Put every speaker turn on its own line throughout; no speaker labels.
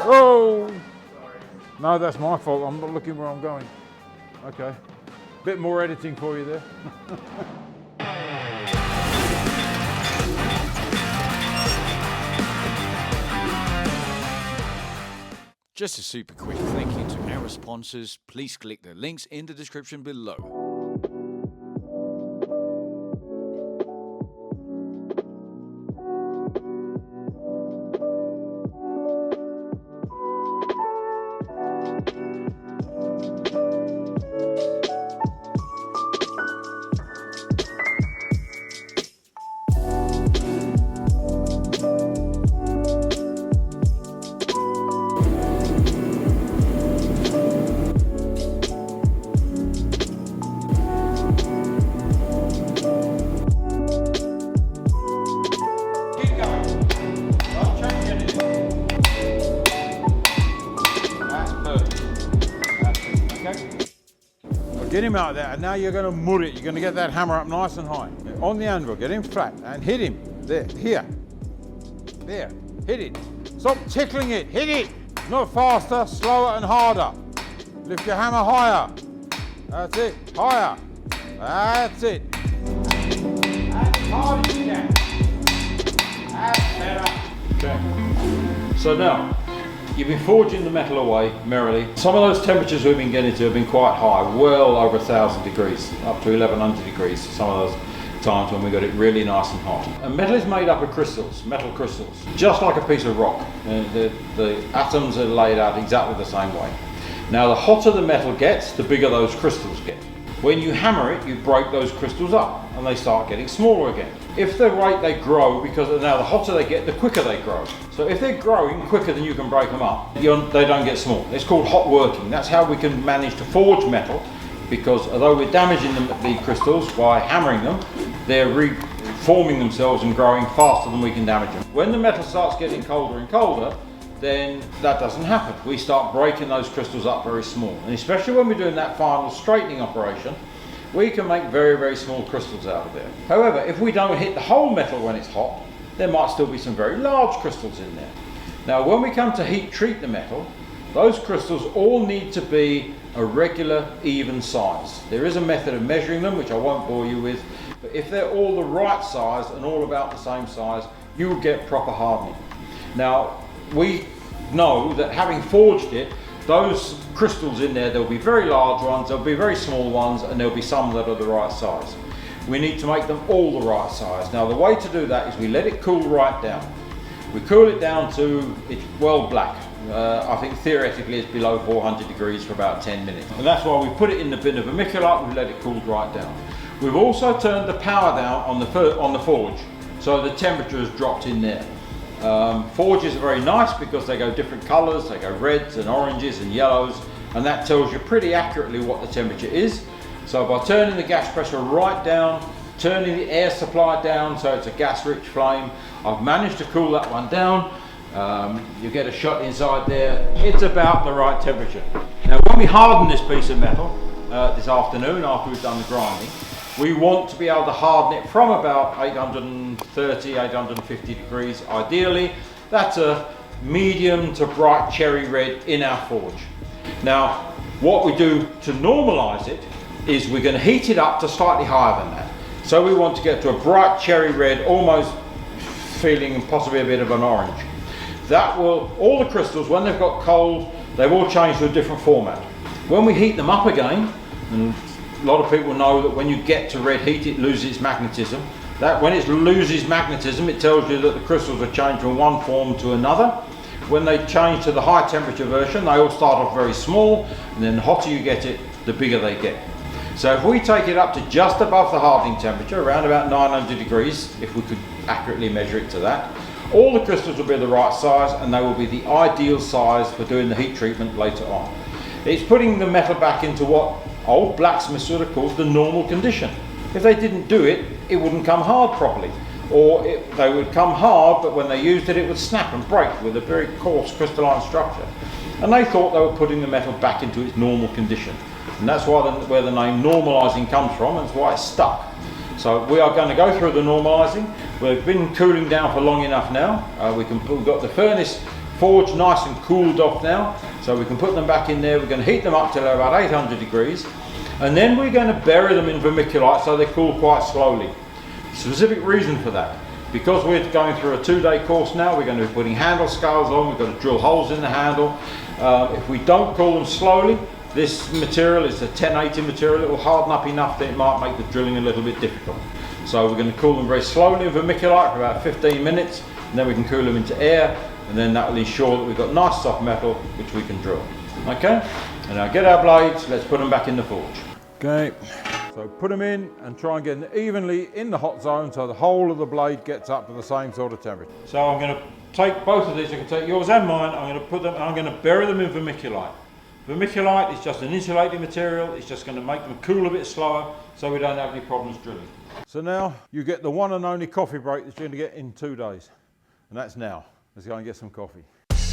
Oh! No, that's my fault. I'm not looking where I'm going. Okay. Bit more editing for you there.
Just a super quick thank you to our sponsors. Please click the links in the description below.
Get him out there, and now you're going to mud it. You're going to get that hammer up nice and high. On the anvil, get him flat, and hit him. There, here. There, hit it. Stop tickling it, hit it. Not faster, slower and harder. Lift your hammer higher. That's it, higher. That's it. As hard as you can. That's better. Okay. So now, you've been forging the metal away merrily. Some of those temperatures we've been getting to have been quite high, well over 1,000 degrees, up to 1,100 degrees, some of those times when we got it really nice and hot. And metal is made up of crystals, metal crystals, just like a piece of rock. The atoms are laid out exactly the same way. Now the hotter the metal gets, the bigger those crystals get. When you hammer it, you break those crystals up and they start getting smaller again. If the rate they grow, because now the hotter they get, the quicker they grow. So if they're growing quicker than you can break them up, they don't get small. It's called hot working. That's how we can manage to forge metal, because although we're damaging the crystals by hammering them, they're reforming themselves and growing faster than we can damage them. When the metal starts getting colder and colder, then that doesn't happen. We start breaking those crystals up very small. And especially when we're doing that final straightening operation, we can make very, very small crystals out of there. However, if we don't hit the whole metal when it's hot, there might still be some very large crystals in there. Now, when we come to heat treat the metal, those crystals all need to be a regular, even size. There is a method of measuring them, which I won't bore you with, but if they're all the right size and all about the same size, you will get proper hardening. Now, we know that having forged it, those crystals in there, there'll be very large ones, there'll be very small ones, and there'll be some that are the right size. We need to make them all the right size. Now the way to do that is we let it cool right down. We cool it down to it's well black. I think theoretically it's below 400 degrees for about 10 minutes. And that's why we put it in the bin of vermiculite, we let it cool right down. We've also turned the power down on the forge, so the temperature has dropped in there. Forges are very nice because they go different colours, they go reds and oranges and yellows, and that tells you pretty accurately what the temperature is. So by turning the gas pressure right down, turning the air supply down so it's a gas rich flame, I've managed to cool that one down. You get a shot inside there, it's about the right temperature. Now when we harden this piece of metal this afternoon after we've done the grinding, we want to be able to harden it from about 830, 850 degrees ideally. That's a medium to bright cherry red in our forge. Now, what we do to normalise it is we're going to heat it up to slightly higher than that. So we want to get to a bright cherry red, almost feeling possibly a bit of an orange. That will, all the crystals, when they've got cold, they've all changed to a different format. When we heat them up again, and a lot of people know that when you get to red heat, it loses its magnetism. That when it loses magnetism, it tells you that the crystals are changed from one form to another. When they change to the high temperature version, they all start off very small, and then the hotter you get it, the bigger they get. So if we take it up to just above the hardening temperature, around about 900 degrees, if we could accurately measure it to that, all the crystals will be the right size, and they will be the ideal size for doing the heat treatment later on. It's putting the metal back into what old blacksmiths would have called the normal condition. If they didn't do it, it wouldn't come hard properly. Or they would come hard, but when they used it, it would snap and break with a very coarse crystalline structure. And they thought they were putting the metal back into its normal condition. And that's why where the name normalising comes from, and it's why it's stuck. So we are going to go through the normalising. We've been cooling down for long enough now. We've got the furnace forged nice and cooled off now, so we can put them back in there. We're going to heat them up till they're about 800 degrees, and then we're going to bury them in vermiculite so they cool quite slowly. Specific reason for that, because we're going through a 2-day course now, we're going to be putting handle scales on, we're going to drill holes in the handle. If we don't cool them slowly, this material is a 1080 material, it will harden up enough that it might make the drilling a little bit difficult. So we're going to cool them very slowly in vermiculite for about 15 minutes, and then we can cool them into air, and then that will ensure that we've got nice soft metal which we can drill. Okay, and now get our blades, let's put them back in the forge. Okay, so put them in and try and get them evenly in the hot zone so the whole of the blade gets up to the same sort of temperature. So I'm going to take both of these, I can take yours and mine, I'm going to put them, I'm going to bury them in vermiculite. Vermiculite is just an insulating material, it's just going to make them cool a bit slower so we don't have any problems drilling. So now you get the one and only coffee break that you're going to get in 2 days, and that's now. Let's go and get some coffee. So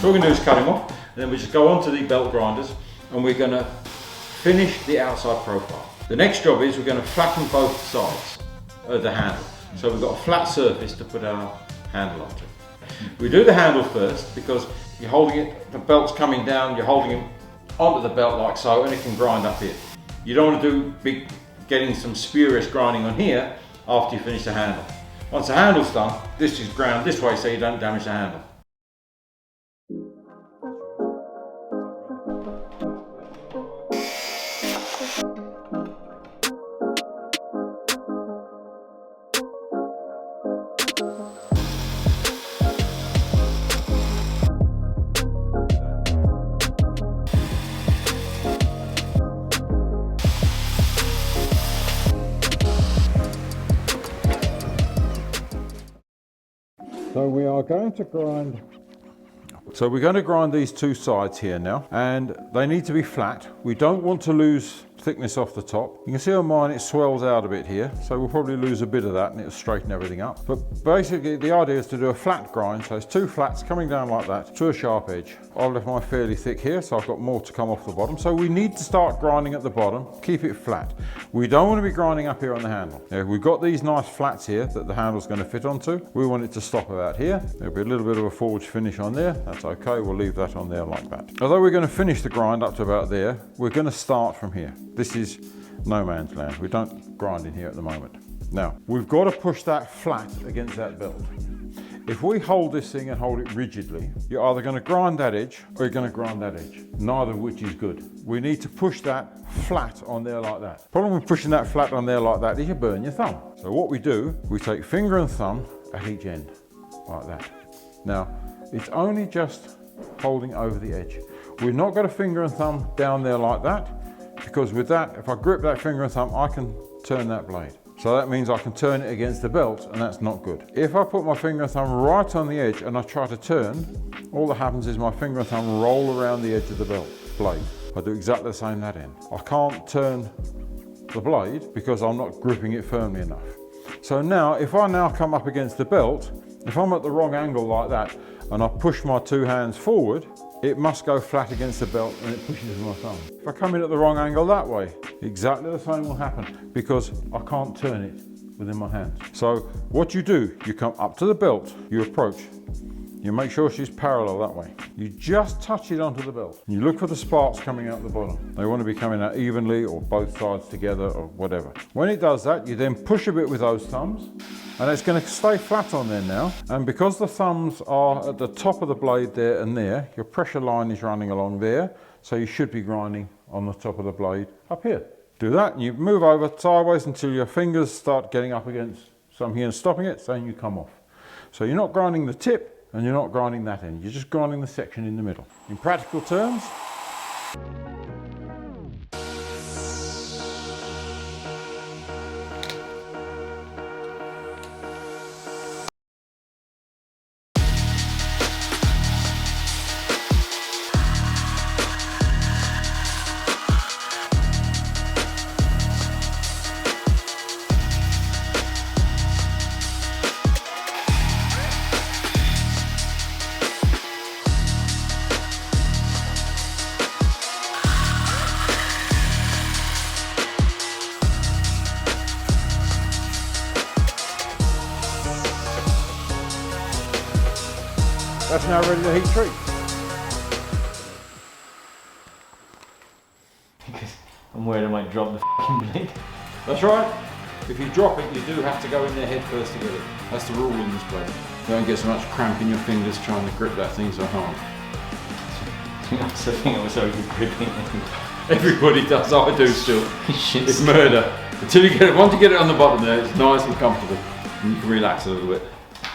what we're going to do is cut him off, and then we just go on to the belt grinders, and we're going to finish the outside profile. The next job is we're going to flatten both sides of the handle. So we've got a flat surface to put our handle onto. We do the handle first because you're holding it, the belt's coming down, you're holding it onto the belt like so, and it can grind up here. You don't want to do getting some spurious grinding on here after you finish the handle. Once the handle's done, this is ground this way so you don't damage the handle. So we are going to grind. So we're going to grind these two sides here now, and they need to be flat. We don't want to lose thickness off the top. You can see on mine it swells out a bit here, so we'll probably lose a bit of that and it'll straighten everything up. But basically the idea is to do a flat grind, so it's two flats coming down like that to a sharp edge. I've left mine fairly thick here, so I've got more to come off the bottom. So we need to start grinding at the bottom, keep it flat. We don't want to be grinding up here on the handle. Now, we've got these nice flats here that the handle's going to fit onto. We want it to stop about here. There'll be a little bit of a forged finish on there. That's okay, we'll leave that on there like that. Although we're going to finish the grind up to about there, we're going to start from here. This is no man's land. We don't grind in here at the moment. Now, we've got to push that flat against that belt. If we hold this thing and hold it rigidly, you're either going to grind that edge or you're going to grind that edge, neither of which is good. We need to push that flat on there like that. Problem with pushing that flat on there like that is you burn your thumb. So what we do, we take finger and thumb at each end, like that. Now, it's only just holding over the edge. We've not got a finger and thumb down there like that, because with that, if I grip that finger and thumb, I can turn that blade. So that means I can turn it against the belt, and that's not good. If I put my finger and thumb right on the edge and I try to turn, all that happens is my finger and thumb roll around the edge of the blade. I do exactly the same that end. I can't turn the blade because I'm not gripping it firmly enough. So now, if I now come up against the belt, if I'm at the wrong angle like that, and I push my two hands forward, it must go flat against the belt and it pushes my thumb. If I come in at the wrong angle that way, exactly the same will happen because I can't turn it within my hands. So what you do, you come up to the belt, you approach, you make sure she's parallel that way. You just touch it onto the belt. You look for the sparks coming out the bottom. They want to be coming out evenly or both sides together or whatever. When it does that, you then push a bit with those thumbs, and it's going to stay flat on there now. And because the thumbs are at the top of the blade there and there, your pressure line is running along there, so you should be grinding on the top of the blade up here. Do that and you move over sideways until your fingers start getting up against some here and stopping it, so you come off. So you're not grinding the tip and you're not grinding that end, you're just grinding the section in the middle. In practical terms, That's now ready to heat treat.
Because I'm worried I might drop the f***ing blade.
That's right. If you drop it, you do have to go in there head first to get it. That's the rule in this blade. Don't get so much cramp in your fingers trying to grip that thing so hard.
That's the thing I was already gripping it.
Everybody does, I do still.
Shit.
It's murder. Until you get it, once you get it on the bottom there, it's nice and comfortable. And you can relax a little bit.